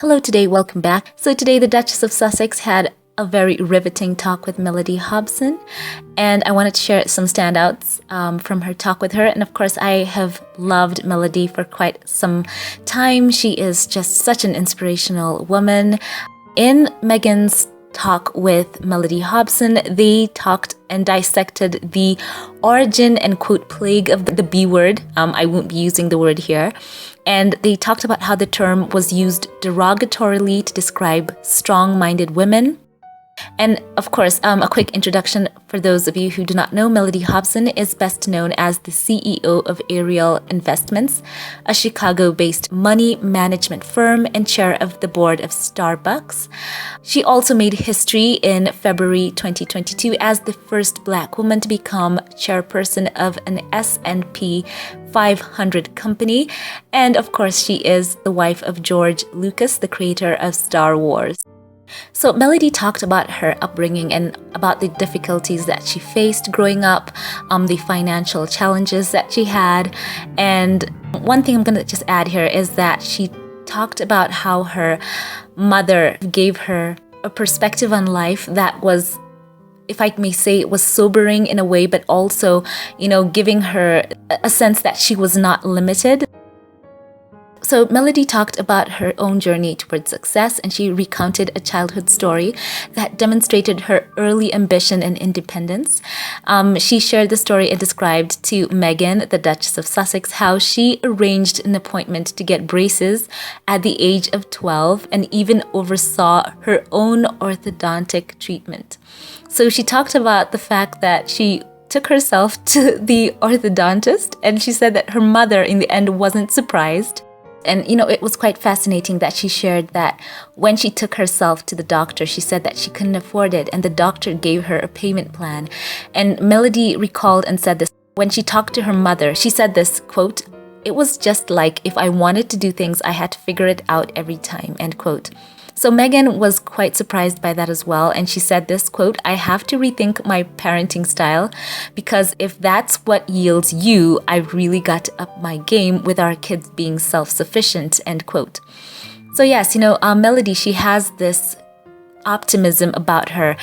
Hello today, welcome back. So today the Duchess of Sussex had a very riveting talk with Mellody Hobson, and I wanted to share some standouts from her talk with her. And of course, I have loved Mellody for quite some time. She is just such an inspirational woman. In Meghan's talk with Mellody Hobson, they talked and dissected the origin and quote plague of the B word. I won't be using the word here. And they talked about how the term was used derogatorily to describe strong-minded women. And of course, a quick introduction for those of you who do not know, Mellody Hobson is best known as the CEO of Ariel Investments, a Chicago-based money management firm and chair of the board of Starbucks. She also made history in February 2022 as the first Black woman to become chairperson of an S&P 500 company. And of course, she is the wife of George Lucas, the creator of Star Wars. So Mellody talked about her upbringing and about the difficulties that she faced growing up, the financial challenges that she had. And one thing I'm going to just add here is that she talked about how her mother gave her a perspective on life that was, if I may say, it was sobering in a way, but also, giving her a sense that she was not limited. So Mellody talked about her own journey towards success, and she recounted a childhood story that demonstrated her early ambition and independence. She shared the story and described to Meghan, the Duchess of Sussex, how she arranged an appointment to get braces at the age of 12 and even oversaw her own orthodontic treatment. So she talked about the fact that she took herself to the orthodontist, and she said that her mother in the end wasn't surprised. And, it was quite fascinating that she shared that when she took herself to the doctor, she said that she couldn't afford it, and the doctor gave her a payment plan. And Mellody recalled and said this, when she talked to her mother, she said this, quote, "It was just like if I wanted to do things, I had to figure it out every time," end quote. So Meghan was quite surprised by that as well, and she said this, quote, "I have to rethink my parenting style because if that's what yields you, I've really got to up my game with our kids being self-sufficient," end quote. So yes, Mellody, she has this optimism about her,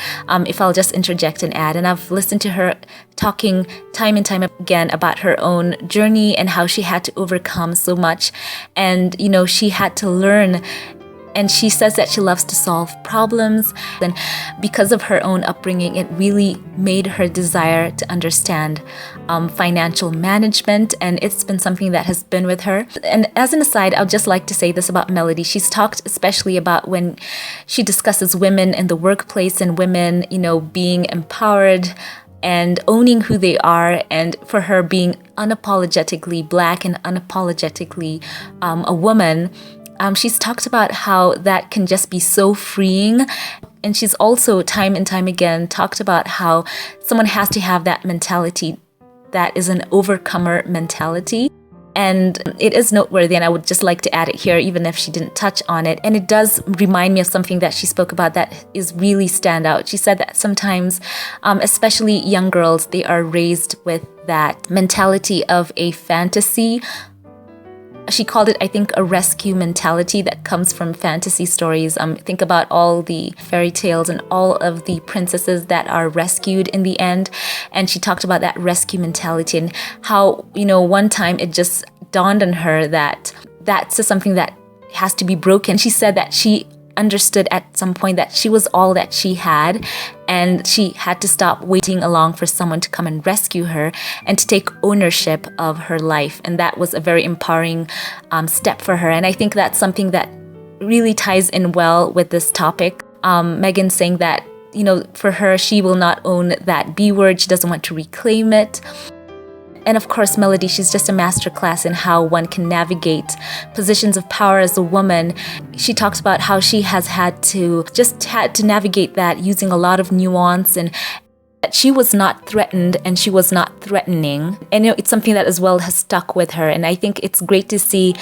if I'll just interject and add. And I've listened to her talking time and time again about her own journey and how she had to overcome so much. And, she had to learn. And she says that she loves to solve problems. And because of her own upbringing, it really made her desire to understand financial management. And it's been something that has been with her. And as an aside, I'd just like to say this about Mellody. She's talked especially about when she discusses women in the workplace and women, being empowered and owning who they are, and for her being unapologetically Black and unapologetically a woman. She's talked about how that can just be so freeing. And she's also time and time again talked about how someone has to have that mentality that is an overcomer mentality. And it is noteworthy, and I would just like to add it here, even if she didn't touch on it. And it does remind me of something that she spoke about that is really stand out. She said that sometimes, especially young girls, they are raised with that mentality of a fantasy. She called it, I think, a rescue mentality that comes from fantasy stories. Think about all the fairy tales and all of the princesses that are rescued in the end. And she talked about that rescue mentality and how, one time it just dawned on her that that's just something that has to be broken. She said that she understood at some point that she was all that she had, and she had to stop waiting along for someone to come and rescue her and to take ownership of her life. And that was a very empowering step for her. And I think that's something that really ties in well with this topic. Meghan saying that, for her, she will not own that B word. She doesn't want to reclaim it. And of course, Mellody, she's just a masterclass in how one can navigate positions of power as a woman. She talks about how she has had to navigate that using a lot of nuance, and that she was not threatened and she was not threatening. And it's something that as well has stuck with her. And I think it's great to see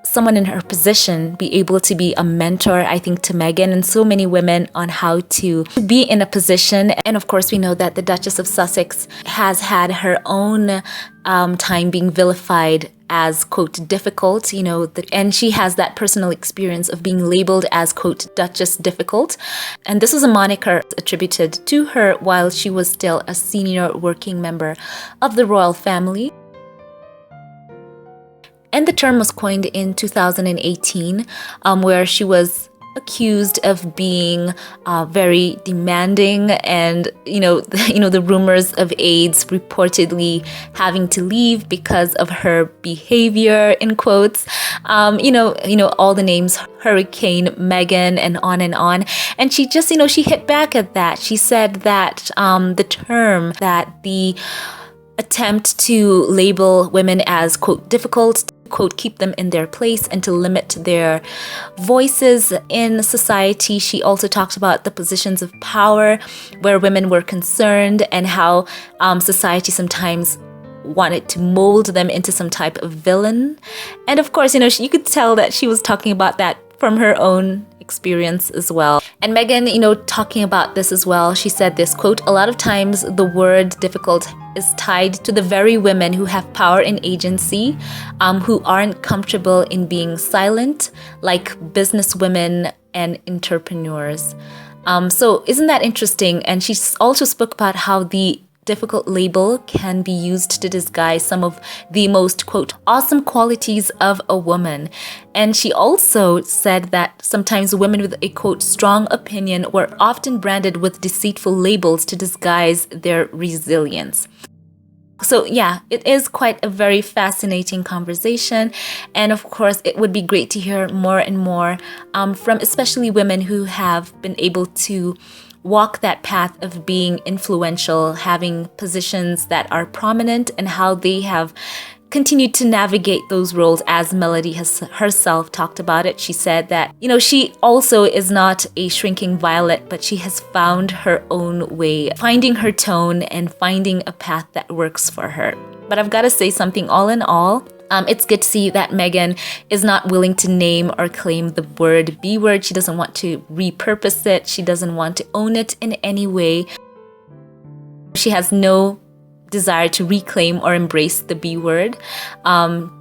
someone in her position be able to be a mentor, I think, to Meghan and so many women on how to be in a position. And of course, we know that the Duchess of Sussex has had her own time being vilified as, quote, difficult, and she has that personal experience of being labeled as, quote, Duchess Difficult. And this was a moniker attributed to her while she was still a senior working member of the royal family. And the term was coined in 2018, where she was accused of being very demanding, and the rumors of aides reportedly having to leave because of her behavior, in quotes. All the names, Hurricane Meghan, and on and on. And she just she hit back at that. She said that the attempt to label women as, quote, difficult, quote, keep them in their place and to limit their voices in society. She also talked about the positions of power where women were concerned, and how society sometimes wanted to mold them into some type of villain. And of course, you could tell that she was talking about that from her own experience as well. And Meghan, talking about this as well, she said this, quote, a lot of times the word difficult is tied to the very women who have power and agency, who aren't comfortable in being silent, like businesswomen and entrepreneurs. So isn't that interesting? And she also spoke about how the difficult label can be used to disguise some of the most, quote, awesome qualities of a woman. And she also said that sometimes women with a, quote, strong opinion were often branded with deceitful labels to disguise their resilience. So yeah, it is quite a very fascinating conversation. And of course, it would be great to hear more and more from especially women who have been able to walk that path of being influential, having positions that are prominent, and how they have continued to navigate those roles, as Mellody has herself talked about it. She said that, she also is not a shrinking violet, but she has found her own way, finding her tone and finding a path that works for her. But I've got to say something, all in all, it's good to see that Meghan is not willing to name or claim the word B word. She doesn't want to repurpose it. She doesn't want to own it in any way. She has no desire to reclaim or embrace the B word.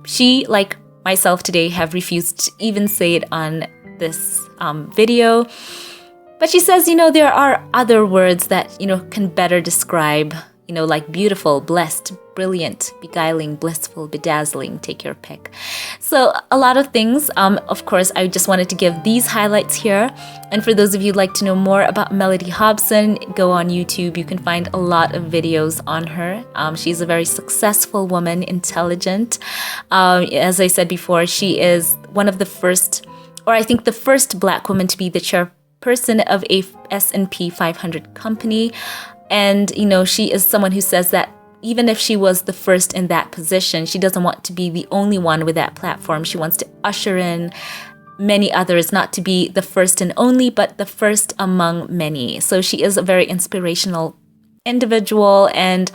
She, like myself today, have refused to even say it on this video. But she says, there are other words that, can better describe, like beautiful, blessed, brilliant, beguiling, blissful, bedazzling, take your pick. So a lot of things. Of course, I just wanted to give these highlights here. And for those of you who'd like to know more about Mellody Hobson, go on YouTube. You can find a lot of videos on her. She's a very successful woman, intelligent. As I said before, she is one of the first, or I think the first Black woman to be the chairperson of a S&P 500 company. And, she is someone who says that even if she was the first in that position, she doesn't want to be the only one with that platform. She wants to usher in many others, not to be the first and only, but the first among many. So she is a very inspirational individual, and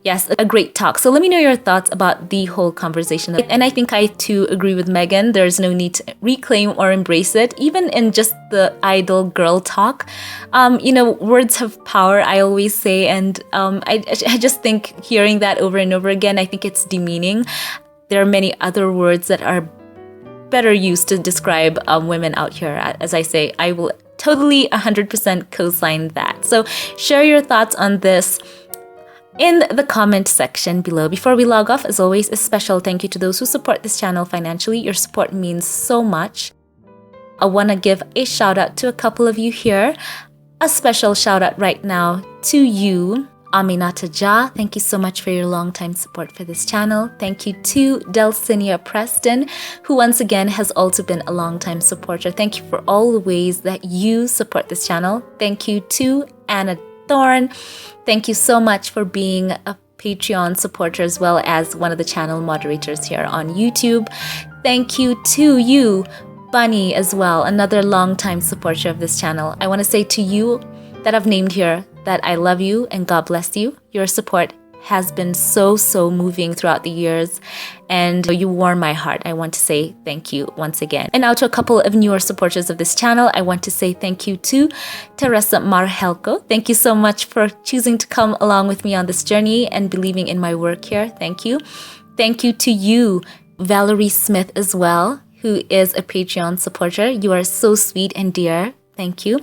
yes, a great talk. So let me know your thoughts about the whole conversation. And I think I too agree with Meghan. There's no need to reclaim or embrace it, even in just the idle girl talk. Words have power, I always say, and I just think hearing that over and over again, I think it's demeaning. There are many other words that are better used to describe women out here. As I say, I will totally 100% co-sign that. So share your thoughts on this in the comment section below. Before we log off, as always, a special thank you to those who support this channel financially. Your support means so much. I want to give a shout out to a couple of you here. A special shout out right now to you, Aminata Ja. Thank you so much for your long-time support for this channel. Thank you to Delcinia Preston, who once again has also been a long-time supporter. Thank you for all the ways that you support this channel. Thank you to Anna Thorne. Thank you so much for being a Patreon supporter as well as one of the channel moderators here on YouTube. Thank you to you, Bunny, as well, another long-time supporter of this channel. I want to say to you that I've named here that I love you and God bless you. Your support has been so moving throughout the years, and you warm my heart. I want to say thank you once again. And now to a couple of newer supporters of this channel, I want to say thank you to Teresa Marhelko. Thank you so much for choosing to come along with me on this journey and believing in my work here. Thank you. Thank you to you, Valerie Smith as well, who is a Patreon supporter. You are so sweet and dear. Thank you.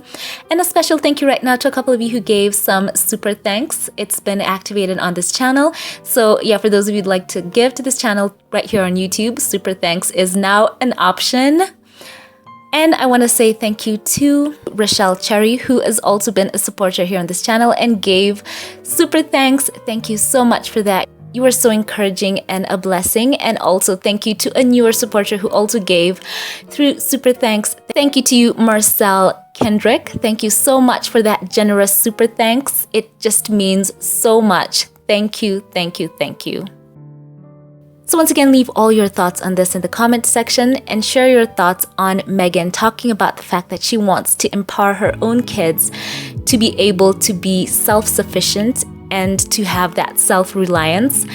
And a special thank you right now to a couple of you who gave some super thanks. It's been activated on this channel. So yeah, for those of you who'd like to give to this channel right here on YouTube, super thanks is now an option. And I want to say thank you to Rochelle Cherry, who has also been a supporter here on this channel and gave super thanks. Thank you so much for that. You are so encouraging and a blessing. And also thank you to a newer supporter who also gave through super thanks. Thank you to you, Marcel Kendrick. Thank you so much for that generous super thanks. It just means so much. Thank you, thank you, thank you. So once again, leave all your thoughts on this in the comment section and share your thoughts on Meghan talking about the fact that she wants to empower her own kids to be able to be self-sufficient and to have that self-reliance.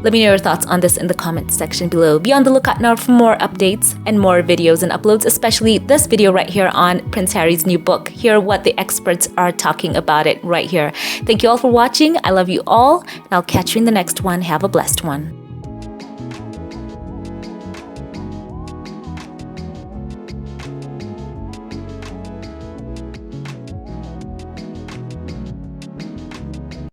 Let me know your thoughts on this in the comment section below. Be on the lookout now for more updates and more videos and uploads, especially this video right here on Prince Harry's new book. Hear what the experts are talking about it right here. Thank you all for watching. I love you all, and I'll catch you in the next one. Have a blessed one.